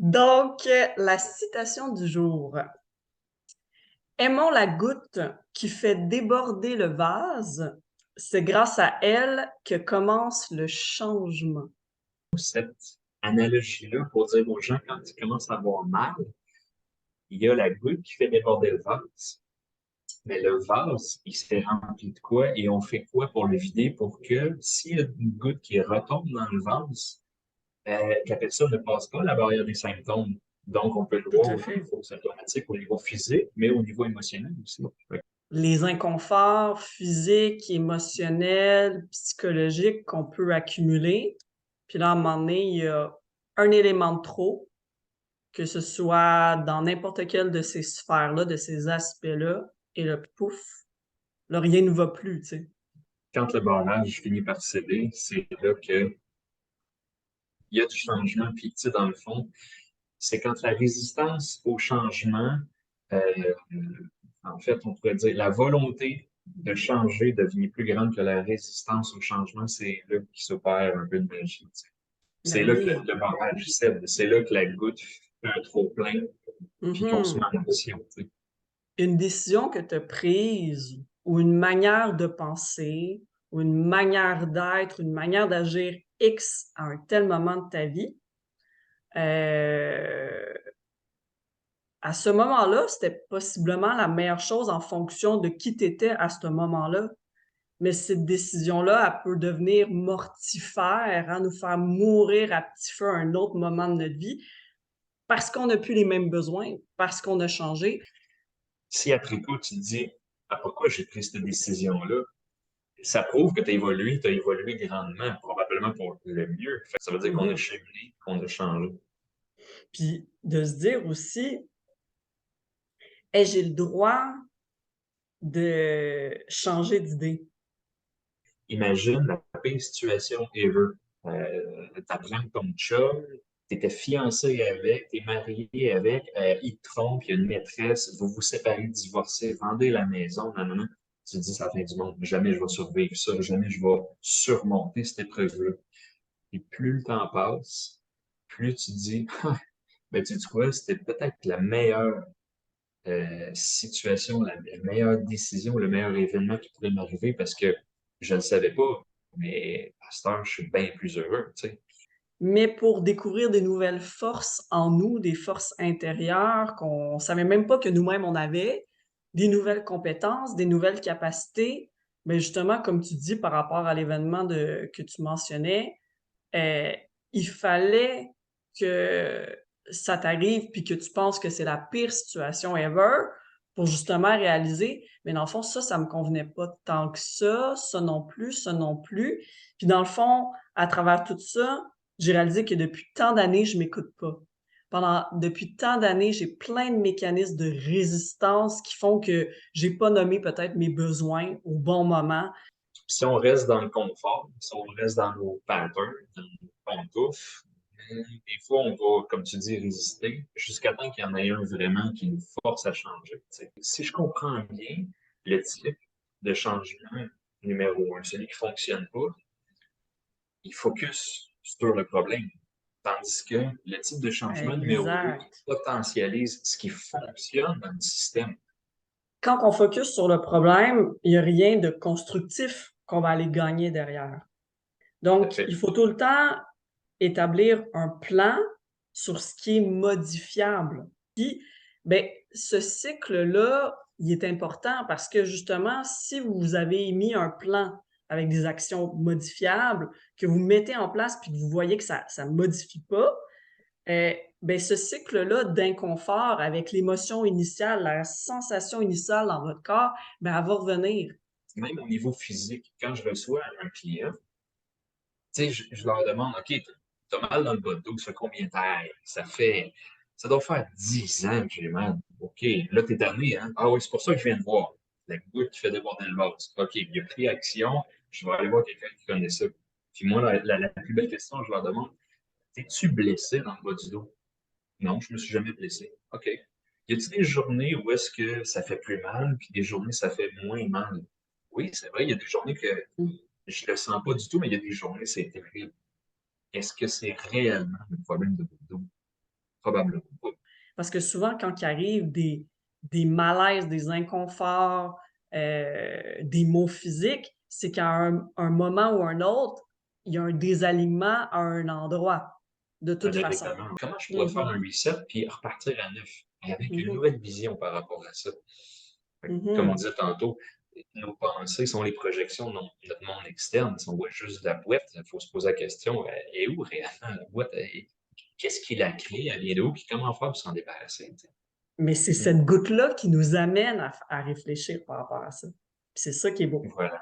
Donc, la citation du jour. Aimons la goutte qui fait déborder le vase. C'est grâce à elle que commence le changement. Cette analogie-là pour dire aux gens quand ils commencent à avoir mal, il y a la goutte qui fait déborder le vase. Mais le vase, il s'est rempli de quoi et on fait quoi pour le vider pour que s'il y a une goutte qui retombe dans le vase, que la personne ne passe pas la barrière des symptômes. Donc, on peut le Tout voir à au fait. niveau symptomatique, au niveau physique, mais au niveau émotionnel aussi. Les inconforts physiques, émotionnels, psychologiques qu'on peut accumuler. Puis là, à un moment donné, il y a un élément de trop, que ce soit dans n'importe quelle de ces sphères-là, de ces aspects-là, et là, pouf, là, rien ne va plus, tu sais. Quand le barrage finit par céder, c'est là qu'il y a du changement. Puis, tu sais, dans le fond, c'est quand la résistance au changement, euh, en fait, on pourrait dire la volonté de changer devient plus grande que la résistance au changement, c'est là qu'il s'opère un peu de magie. Tu sais. Ben C'est là que oui. le barrage cède, c'est là que la goutte fait un trop plein, puis qu'on se met Mhm. en action. Tu sais. Une décision que tu as prise ou une manière de penser ou une manière d'être, une manière d'agir X à un tel moment de ta vie, euh, à ce moment-là, c'était possiblement la meilleure chose en fonction de qui tu étais à ce moment-là. Mais cette décision-là, elle peut devenir mortifère, hein, nous faire mourir à petit feu à un autre moment de notre vie parce qu'on n'a plus les mêmes besoins, parce qu'on a changé. Si après coup, tu te dis, ah, pourquoi j'ai pris cette décision-là? Ça prouve que tu as évolué grandement, probablement pour le mieux. Fait que ça veut dire qu'on a Mhm. cheminé, qu'on a changé. Puis de se dire aussi, hey, j'ai le droit de changer d'idée. Imagine la pire situation ever. T'apprends ton chum, t'étais fiancé avec, t'es marié avec, il te trompe, il y a une maîtresse, vous vous séparez, divorcez, vendez la maison, nanana. Tu te dis, c'est la fin du monde. Jamais je vais survivre ça, jamais je vais surmonter cette épreuve-là. Et plus le temps passe, plus tu te dis, ah, ben tu sais quoi, c'était peut-être la meilleure situation, la meilleure décision, le meilleur événement qui pourrait m'arriver parce que je ne le savais pas. Mais à cette heure, je suis bien plus heureux, tu sais. Mais pour découvrir des nouvelles forces en nous, des forces intérieures qu'on savait même pas que nous-mêmes on avait, des nouvelles compétences, des nouvelles capacités. Mais justement, comme tu dis par rapport à l'événement que tu mentionnais, euh, il fallait que ça t'arrive puis que tu penses que c'est la pire situation ever pour justement réaliser, mais dans le fond, ça me convenait pas tant que ça non plus, ça non plus. Puis dans le fond, à travers tout ça, j'ai réalisé que depuis tant d'années, je m'écoute pas. Depuis tant d'années, j'ai plein de mécanismes de résistance qui font que j'ai pas nommé peut-être mes besoins au bon moment. Si on reste dans le confort, si on reste dans nos patterns, dans nos pantoufles, des fois, on va, comme tu dis, résister jusqu'à temps qu'il y en ait un vraiment qui nous force à changer. Tu sais. Si je comprends bien, le type de changement numéro un, celui qui fonctionne pas, il focus sur le problème. Tandis que le type de changement numéro 2, il Exact. potentialise ce qui fonctionne dans le système. Quand on focus sur le problème, il n'y a rien de constructif qu'on va aller gagner derrière. Tout à Donc, il fait. faut tout le temps établir un plan sur ce qui est modifiable. Puis, ben, ce cycle-là, il est important parce que justement, si vous avez mis un plan avec des actions modifiables, que vous mettez en place puis que vous voyez que ça ne modifie pas, ben, ce cycle-là d'inconfort avec l'émotion initiale, la sensation initiale dans votre corps, ben, elle va revenir. Même au niveau physique, quand je reçois un client, tu sais, je leur demande, OK, t'as mal dans le bas de dos, ça fait combien de temps? Ça doit faire 10 ans que j'ai mal. OK, là, t'es tanné, hein? Ah oui, c'est pour ça que je viens de voir. La goutte qui fait déborder le vase. OK, il a pris action, je vais aller voir quelqu'un qui connaît ça. Puis moi, la plus belle question, je leur demande, t'es-tu blessé dans le bas du dos? Non, je me suis jamais blessé. OK. Y a-t-il des journées où est-ce que ça fait plus mal, puis des journées où ça fait moins mal? Oui, c'est vrai, il y a des journées que je le sens pas du tout, mais il y a des journées, c'est terrible. Est-ce que c'est réellement un problème de dos? Probablement pas. Parce que souvent, quand il arrive des malaises, des inconforts, des maux physiques, c'est qu'à un moment ou un autre, il y a un désalignement à un endroit, de toute façon. Exactement. Comment je pourrais faire Mhm, un reset puis repartir à neuf avec une mhm, nouvelle vision par rapport à ça? Fait que, comme on mhm. disait tantôt, nos pensées sont les projections de notre monde externe. Si on voit juste la boîte, il faut se poser la question, elle est où réellement la boîte? Qu'est-ce qui la crée? Elle vient d'où? Puis comment faire pour s'en débarrasser? Tu sais? Mais c'est Mm. cette goutte-là qui nous amène à réfléchir par rapport à ça. Puis c'est ça qui est beau. Voilà.